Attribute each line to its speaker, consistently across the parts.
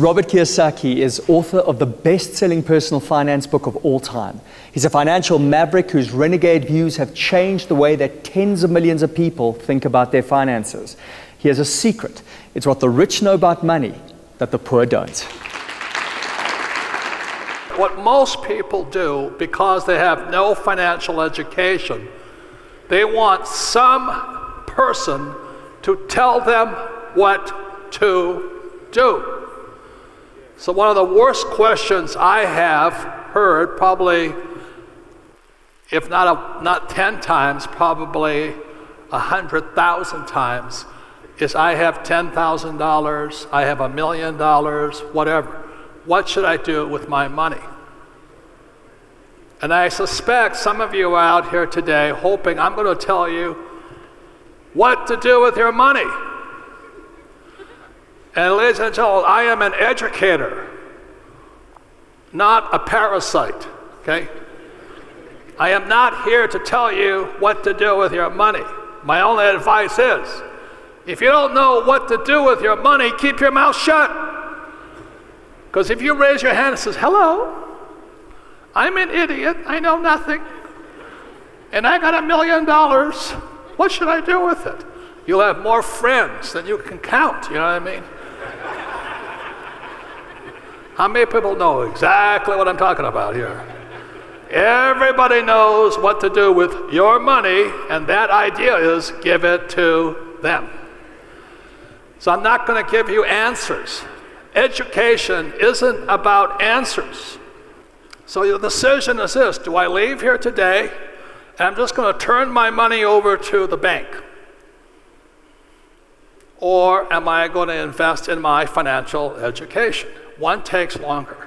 Speaker 1: Robert Kiyosaki is author of the best-selling personal finance book of all time. He's a financial maverick whose renegade views have changed the way that tens of millions of people think about their finances. He has a secret. It's what the rich know about money that the poor don't.
Speaker 2: What most people do, because they have no financial education, they want some person to tell them what to do. So one of the worst questions I have heard, probably, if not 10 times, probably 100,000 times, is I have $10,000, I have $1 million, whatever. What should I do with my money? And I suspect some of you are out here today hoping I'm going to tell you what to do with your money. And ladies and gentlemen, I am an educator, not a parasite, okay? I am not here to tell you what to do with your money. My only advice is, if you don't know what to do with your money, keep your mouth shut. Because if you raise your hand and says, hello, I'm an idiot, I know nothing, and I got $1 million, what should I do with it? You'll have more friends than you can count, you know what I mean? How many people know exactly what I'm talking about here? Everybody knows what to do with your money, and that idea is give it to them. So I'm not going to give you answers. Education isn't about answers. So the decision is this: do I leave here today and I'm just going to turn my money over to the bank? Or am I going to invest in my financial education? One takes longer.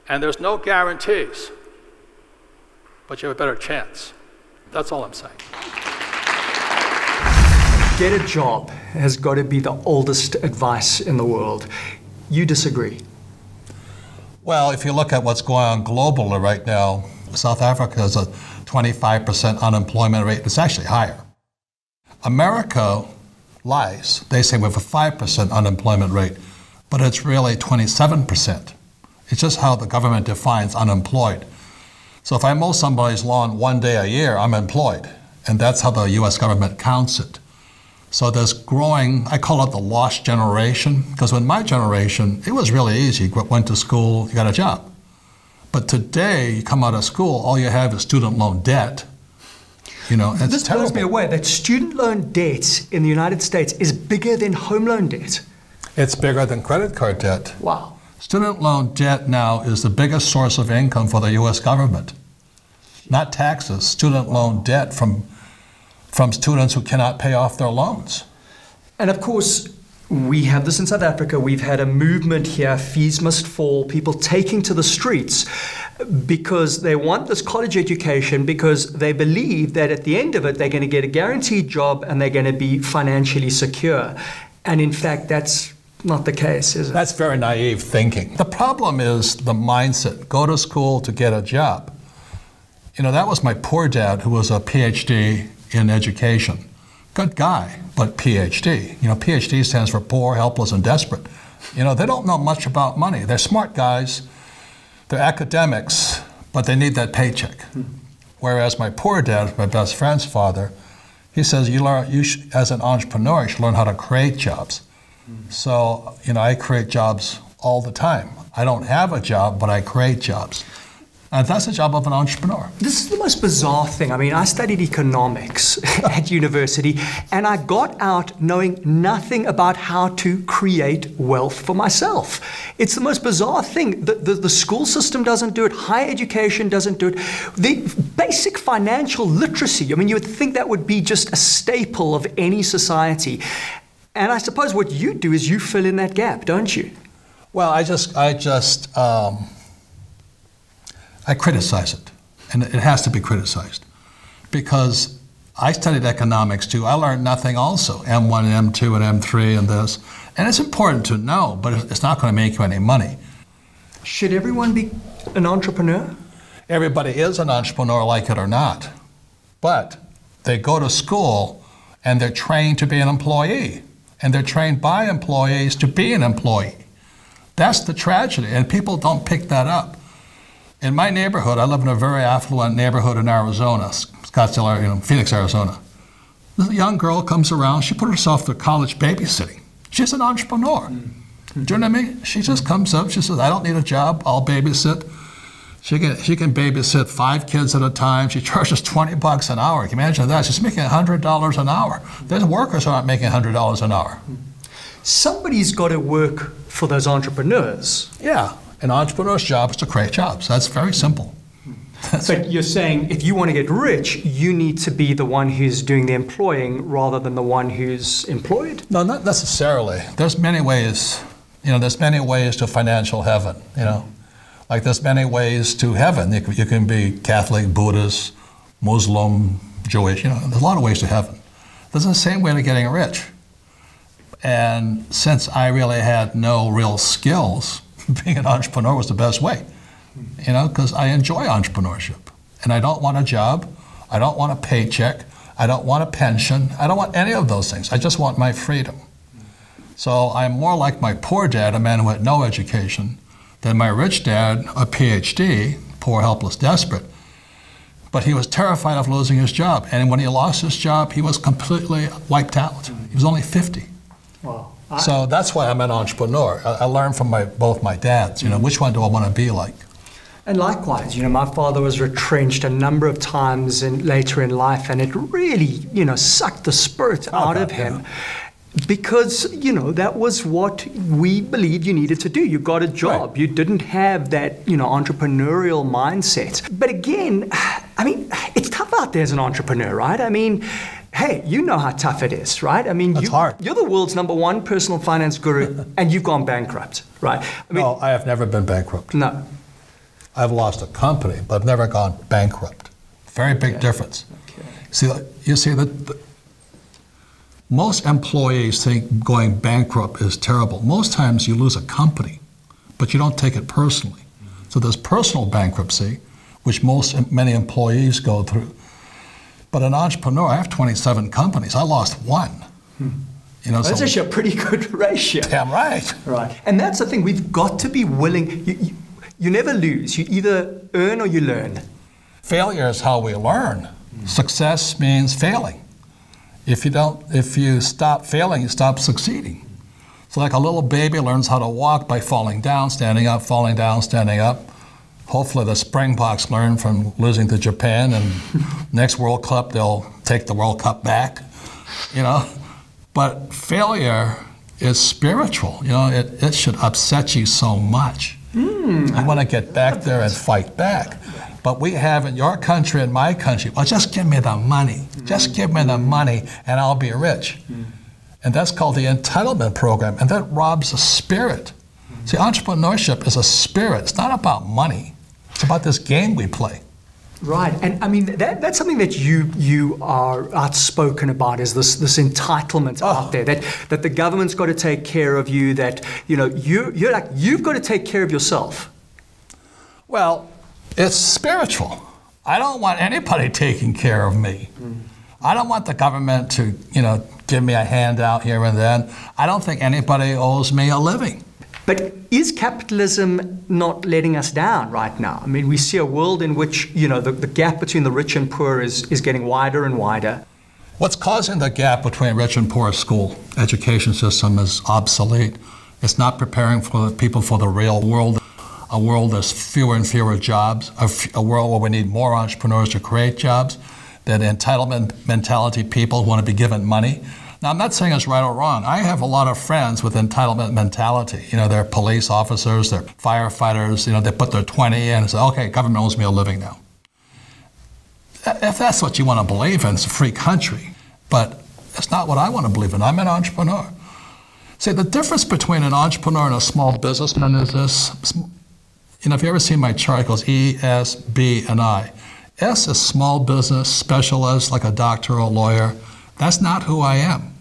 Speaker 2: And there's no guarantees. But you have a better chance. That's all I'm saying.
Speaker 1: Get a job has got to be the oldest advice in the world. You disagree?
Speaker 3: Well, if you look at what's going on globally right now, South Africa has a 25% unemployment rate. It's actually higher. America lies. They say we have a 5% unemployment rate, but it's really 27%. It's just how the government defines unemployed. So if I mow somebody's lawn one day a year, I'm employed. And that's how the US government counts it. So there's growing, I call it the lost generation, because when my generation, it was really easy. You went to school, you got a job. But today, you come out of school, all you have is student loan debt. You know, it's
Speaker 1: this
Speaker 3: terrible.
Speaker 1: blows me away that student loan debt in the United States is bigger than home loan debt.
Speaker 3: It's bigger than credit card debt.
Speaker 1: Wow.
Speaker 3: Student loan debt now is the biggest source of income for the US government. Not taxes, student loan debt from students who cannot pay off their loans.
Speaker 1: And of course, we have this in South Africa. We've had a movement here, fees must fall, people taking to the streets because they want this college education because they believe that at the end of it, they're going to get a guaranteed job and they're going to be financially secure. And in fact, that's not the case, is it?
Speaker 3: That's very naive thinking. The problem is the mindset. Go to school to get a job. You know, that was my poor dad, who was a PhD in education. Good guy, but PhD. You know, PhD stands for poor, helpless, and desperate. You know, they don't know much about money. They're smart guys, they're academics, but they need that paycheck. Whereas my poor dad, my best friend's father, he says, as an entrepreneur, you should learn how to create jobs. So, you know, I create jobs all the time. I don't have a job, but I create jobs. And that's the job of an entrepreneur.
Speaker 1: This is the most bizarre thing. I mean, I studied economics at university, and I got out knowing nothing about how to create wealth for myself. It's the most bizarre thing. The school system doesn't do it. Higher education doesn't do it. The basic financial literacy, I mean, you would think that would be just a staple of any society. And I suppose what you do is you fill in that gap, don't you?
Speaker 3: Well, I criticize it, and it has to be criticized, because I studied economics too. I learned nothing also, M1 and M2 and M3 and this, and it's important to know, but it's not going to make you any money.
Speaker 1: Should everyone be an entrepreneur?
Speaker 3: Everybody is an entrepreneur, like it or not, but they go to school and they're trained to be an employee, and they're trained by employees to be an employee. That's the tragedy, and people don't pick that up. In my neighborhood, I live in a very affluent neighborhood in Arizona, Scottsdale, Phoenix, Arizona. This young girl comes around, she put herself through college babysitting. She's an entrepreneur. Do you know what I mean? She just comes up, she says, I don't need a job, I'll babysit. She can babysit 5 kids at a time. She charges $20 an hour. Can you imagine that? She's making $100 an hour. There's workers who aren't making $100 an hour.
Speaker 1: Somebody's got to work for those entrepreneurs.
Speaker 3: Yeah, an entrepreneur's job is to create jobs. That's very simple.
Speaker 1: But you're saying if you want to get rich, you need to be the one who's doing the employing rather than the one who's employed?
Speaker 3: No, not necessarily. There's many ways. There's many ways to financial heaven, Like there's many ways to heaven. You can be Catholic, Buddhist, Muslim, Jewish, there's a lot of ways to heaven. There's the same way to getting rich. And since I really had no real skills, being an entrepreneur was the best way, because I enjoy entrepreneurship. And I don't want a job, I don't want a paycheck, I don't want a pension, I don't want any of those things. I just want my freedom. So I'm more like my poor dad, a man who had no education, than my rich dad, a PhD, poor, helpless, desperate. But he was terrified of losing his job. And when he lost his job, he was completely wiped out. He was only 50.
Speaker 1: Wow.
Speaker 3: So that's why I'm an entrepreneur. I learned from both my dads, which one do I want to be like?
Speaker 1: And likewise, my father was retrenched a number of times later in life, and it really, sucked the spirit out of him. Yeah. Because, that was what we believed you needed to do. You got a job. Right. You didn't have that, entrepreneurial mindset. But again, it's tough out there as an entrepreneur, right? Hey, you know how tough it is, right?
Speaker 3: It's hard.
Speaker 1: You're the world's #1 personal finance guru, and you've gone bankrupt, right?
Speaker 3: No, I have never been bankrupt.
Speaker 1: No.
Speaker 3: I've lost a company, but I've never gone bankrupt. Very big difference. Okay. You see that most employees think going bankrupt is terrible. Most times you lose a company, but you don't take it personally. So there's personal bankruptcy, which many employees go through. But an entrepreneur, I have 27 companies. I lost 1.
Speaker 1: That's actually a pretty good ratio.
Speaker 3: Damn right.
Speaker 1: Right. And that's the thing. We've got to be willing. You never lose. You either earn or you learn.
Speaker 3: Failure is how we learn. Success means failing. If you stop failing, you stop succeeding. So like a little baby learns how to walk by falling down, standing up, falling down, standing up. Hopefully the Springboks learn from losing to Japan, and next World Cup they'll take the World Cup back, But failure is spiritual. It should upset you so much. You want to get back there and fight back. But we have in your country and my country, well, just give me the money. Just give me the money and I'll be rich. And that's called the Entitlement Program, and that robs the spirit. See, entrepreneurship is a spirit. It's not about money. It's about this game we play.
Speaker 1: Right, and that's something that you are outspoken about, is this entitlement out there, that the government's got to take care of you, that you've got to take care of yourself.
Speaker 3: Well, it's spiritual. I don't want anybody taking care of me. I don't want the government to, give me a handout here and then. I don't think anybody owes me a living.
Speaker 1: But is capitalism not letting us down right now? We see a world in which, the gap between the rich and poor is getting wider and wider.
Speaker 3: What's causing the gap between rich and poor? School education system is obsolete. It's not preparing for the people for the real world. A world there's fewer and fewer jobs, a world where we need more entrepreneurs to create jobs, that entitlement mentality people want to be given money. Now, I'm not saying it's right or wrong. I have a lot of friends with entitlement mentality. They're police officers, they're firefighters, they put their 20 in and say, okay, government owes me a living now. If that's what you want to believe in, it's a free country. But it's not what I want to believe in. I'm an entrepreneur. See, the difference between an entrepreneur and a small businessman is this. If you ever seen my chart, it goes E, S, B, and I. S is small business specialist, like a doctor or a lawyer. That's not who I am.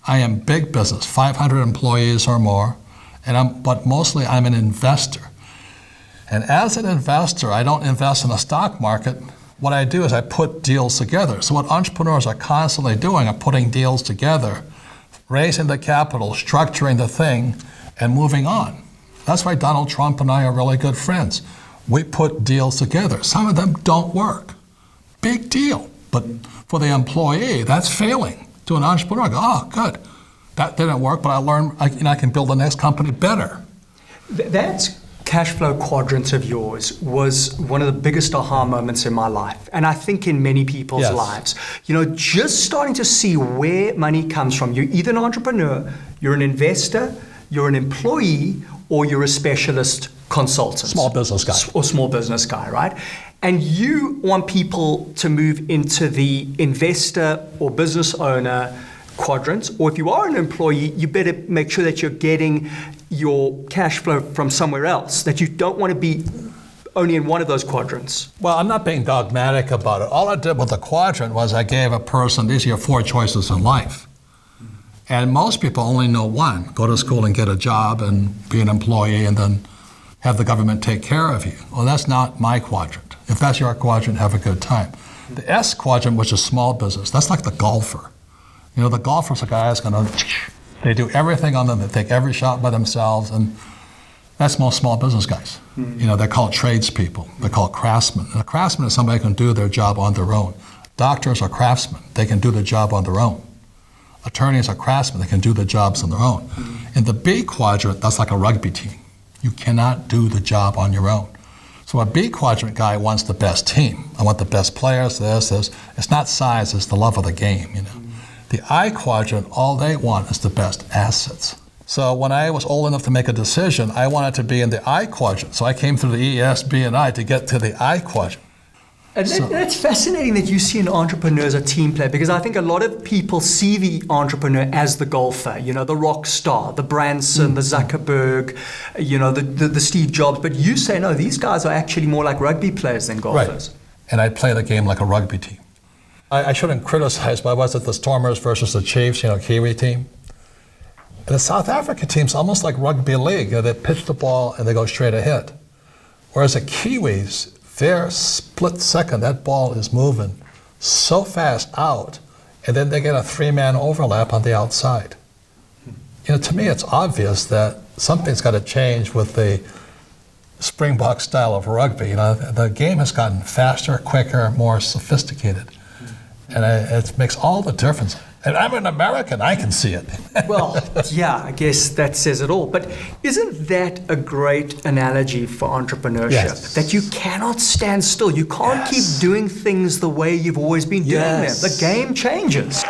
Speaker 3: I am big business, 500 employees or more, but mostly I'm an investor. And as an investor, I don't invest in the stock market. What I do is I put deals together. So what entrepreneurs are constantly doing are putting deals together, raising the capital, structuring the thing, and moving on. That's why Donald Trump and I are really good friends. We put deals together. Some of them don't work. Big deal. But for the employee, that's failing. To an entrepreneur, I go, oh, good. That didn't work, but I learned I can build the next company better.
Speaker 1: That cash flow quadrant of yours was one of the biggest aha moments in my life, and I think in many people's lives. You know, just starting to see where money comes from. You're either an entrepreneur, you're an investor, you're an employee, or you're a specialist consultant.
Speaker 3: Small business guy.
Speaker 1: Or small business guy, right? And you want people to move into the investor or business owner quadrant, or if you are an employee, you better make sure that you're getting your cash flow from somewhere else, that you don't want to be only in one of those quadrants.
Speaker 3: Well, I'm not being dogmatic about it. All I did with the quadrant was I gave a person, these are your 4 choices in life. And most people only know one: go to school and get a job and be an employee and then have the government take care of you. Well, that's not my quadrant. If that's your quadrant, have a good time. The S quadrant, which is small business, that's like the golfer. You know, the golfer's a guy that's going to, they do everything on them, they take every shot by themselves, and that's most small business guys. You know, they're called tradespeople, they're called craftsmen. And a craftsman is somebody who can do their job on their own. Doctors are craftsmen, they can do their job on their own. Attorneys are craftsmen, they can do their jobs on their own. In the B quadrant, that's like a rugby team. You cannot do the job on your own. So a B quadrant guy wants the best team. I want the best players, this. It's not size, it's the love of the game, you know. The I quadrant, all they want is the best assets. So when I was old enough to make a decision, I wanted to be in the I quadrant. So I came through the E, S, B, and I to get to the I quadrant.
Speaker 1: And that's fascinating that you see an entrepreneur as a team player, because I think a lot of people see the entrepreneur as the golfer, you know, the rock star, the Branson, the Zuckerberg, you know, the Steve Jobs. But you say, no, these guys are actually more like rugby players than golfers.
Speaker 3: Right. And I play the game like a rugby team. I shouldn't criticize, but was it the Stormers versus the Chiefs, you know, Kiwi team? And the South Africa team's almost like rugby league. You know, they pitch the ball and they go straight ahead. Whereas the Kiwis, their split second, that ball is moving so fast out, and then they get a 3-man overlap on the outside. You know, to me, it's obvious that something's got to change with the Springbok style of rugby. You know, the game has gotten faster, quicker, more sophisticated. And it makes all the difference. And I'm an American, I can see it.
Speaker 1: Well, yeah, I guess that says it all. But isn't that a great analogy for entrepreneurship?
Speaker 3: Yes.
Speaker 1: That you cannot stand still. You can't keep doing things the way you've always been doing them. The game changes.